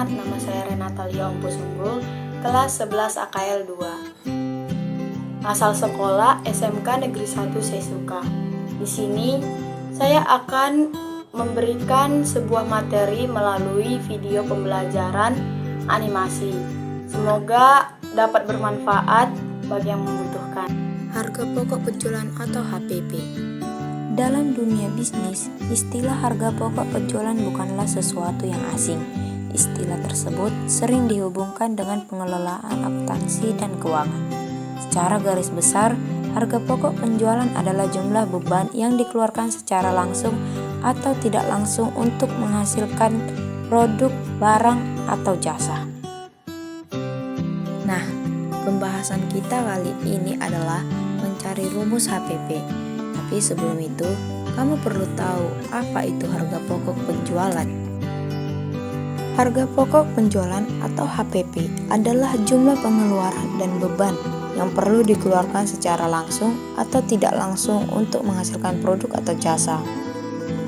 Perkenalkan, nama saya Renata Lia Ompusunggul, kelas 11 AKL 2. Asal sekolah SMK Negeri 1 Sesuka. Di sini saya akan memberikan sebuah materi melalui video pembelajaran animasi. Semoga dapat bermanfaat bagi yang membutuhkan. Harga pokok penjualan atau HPP. Dalam dunia bisnis, istilah harga pokok penjualan bukanlah sesuatu yang asing. Istilah tersebut sering dihubungkan dengan pengelolaan akuntansi dan keuangan. Secara garis besar, harga pokok penjualan adalah jumlah beban yang dikeluarkan secara langsung atau tidak langsung untuk menghasilkan produk, barang, atau jasa. Nah, pembahasan kita kali ini adalah mencari rumus HPP. Tapi sebelum itu, kamu perlu tahu apa itu harga pokok penjualan. Harga pokok penjualan atau HPP adalah jumlah pengeluaran dan beban yang perlu dikeluarkan secara langsung atau tidak langsung untuk menghasilkan produk atau jasa.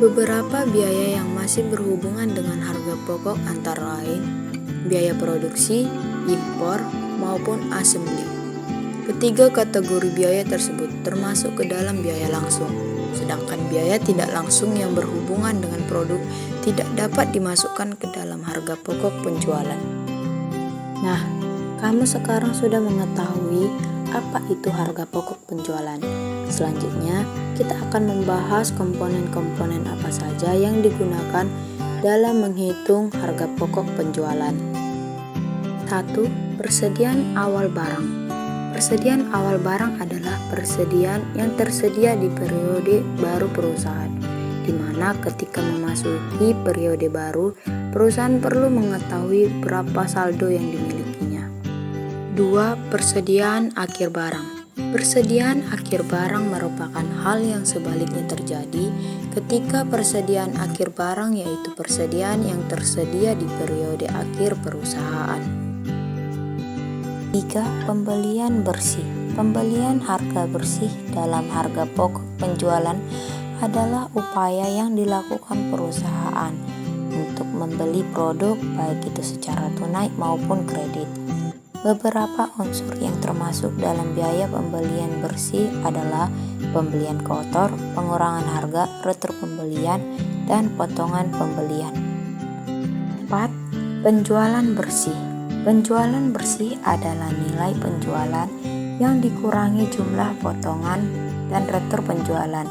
Beberapa biaya yang masih berhubungan dengan harga pokok antara lain biaya produksi, impor, maupun assembly. Ketiga kategori biaya tersebut termasuk ke dalam biaya langsung, sedangkan biaya tidak langsung yang berhubungan dengan produk tidak dapat dimasukkan ke dalam harga pokok penjualan. Nah, kamu sekarang sudah mengetahui apa itu harga pokok penjualan. Selanjutnya, kita akan membahas komponen-komponen apa saja yang digunakan dalam menghitung harga pokok penjualan. 1. Persediaan awal barang. Persediaan awal barang adalah persediaan yang tersedia di periode baru perusahaan, di mana ketika memasuki periode baru, perusahaan perlu mengetahui berapa saldo yang dimilikinya. 2. Persediaan akhir barang. Persediaan akhir barang merupakan hal yang sebaliknya terjadi ketika persediaan akhir barang yaitu persediaan yang tersedia di periode akhir perusahaan. 3. Pembelian bersih. Pembelian harga bersih dalam harga pokok penjualan adalah upaya yang dilakukan perusahaan untuk membeli produk baik itu secara tunai maupun kredit. Beberapa unsur yang termasuk dalam biaya pembelian bersih adalah pembelian kotor, pengurangan harga, retur pembelian, dan potongan pembelian. 4. Penjualan bersih. Penjualan bersih adalah nilai penjualan yang dikurangi jumlah potongan dan retur penjualan.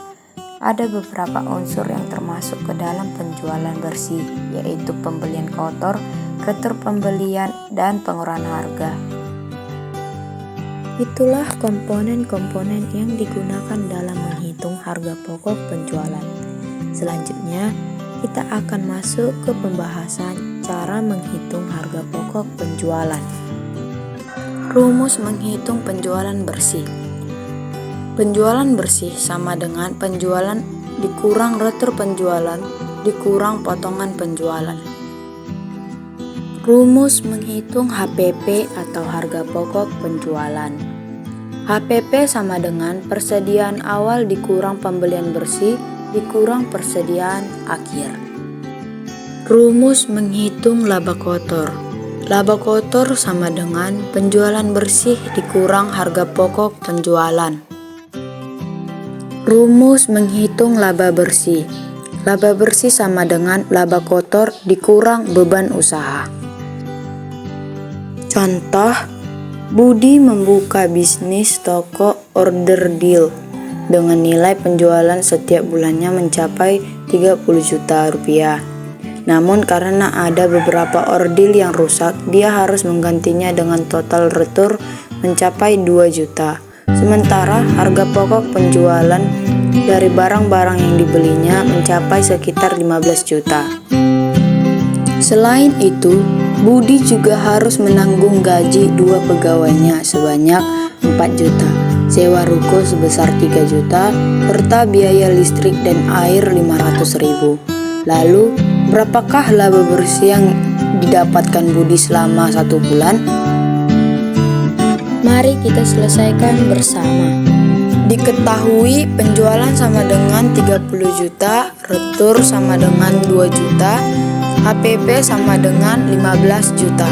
Ada beberapa unsur yang termasuk ke dalam penjualan bersih, yaitu pembelian kotor, retur pembelian, dan pengurangan harga. Itulah komponen-komponen yang digunakan dalam menghitung harga pokok penjualan. Selanjutnya, kita akan masuk ke pembahasan cara menghitung harga pokok penjualan. Rumus menghitung penjualan bersih. Penjualan bersih sama dengan penjualan dikurang retur penjualan dikurang potongan penjualan. Rumus menghitung HPP atau harga pokok penjualan. HPP sama dengan persediaan awal dikurang pembelian bersih dikurang persediaan akhir. Rumus menghitung laba kotor. Laba kotor sama dengan penjualan bersih dikurang harga pokok penjualan. Rumus menghitung laba bersih. Laba bersih sama dengan laba kotor dikurang beban usaha. Contoh, Budi membuka bisnis toko order deal dengan nilai penjualan setiap bulannya mencapai 30 juta rupiah. Namun karena ada beberapa ordil yang rusak, dia harus menggantinya dengan total retur mencapai 2 juta. Sementara harga pokok penjualan dari barang-barang yang dibelinya mencapai sekitar 15 juta. Selain itu, Budi juga harus menanggung gaji 2 pegawainya sebanyak 4 juta, sewa ruko sebesar 3 juta, serta biaya listrik dan air 500.000. Lalu, berapakah laba bersih yang didapatkan Budi selama 1 bulan? Mari kita selesaikan bersama. Diketahui penjualan sama dengan 30 juta, retur sama dengan 2 juta, HPP sama dengan 15 juta.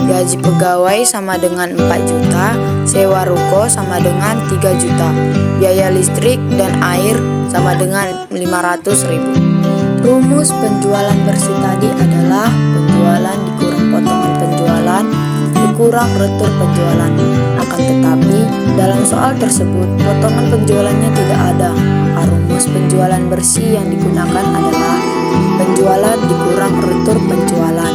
Gaji pegawai sama dengan 4 juta, sewa ruko sama dengan 3 juta, biaya listrik dan air sama dengan 500.000. Rumus penjualan bersih tadi adalah penjualan dikurang potongan penjualan dikurang retur penjualan. Akan tetapi dalam soal tersebut potongan penjualannya tidak ada, maka rumus penjualan bersih yang digunakan adalah penjualan dikurang retur penjualan.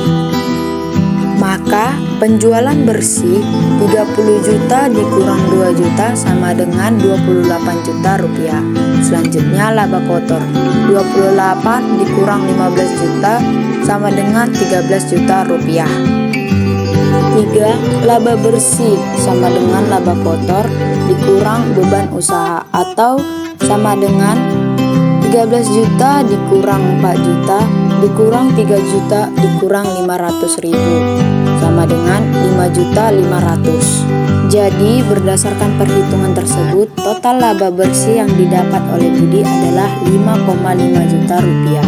Maka penjualan bersih 30 juta dikurang 2 juta sama dengan 28 juta rupiah. Selanjutnya laba kotor 28 dikurang 15 juta sama dengan 13 juta rupiah. 3. Laba bersih sama dengan laba kotor dikurang beban usaha atau sama dengan 13 juta dikurang 4 juta dikurang 3 juta dikurang 500.000 sama dengan 5.500.000. Jadi berdasarkan perhitungan tersebut total laba bersih yang didapat oleh Budi adalah 5,5 juta rupiah.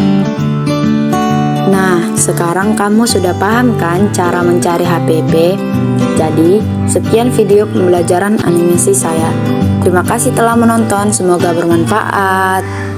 Nah, sekarang kamu sudah paham kan cara mencari HPP? Jadi, sekian video pembelajaran animasi saya. Terima kasih telah menonton, semoga bermanfaat.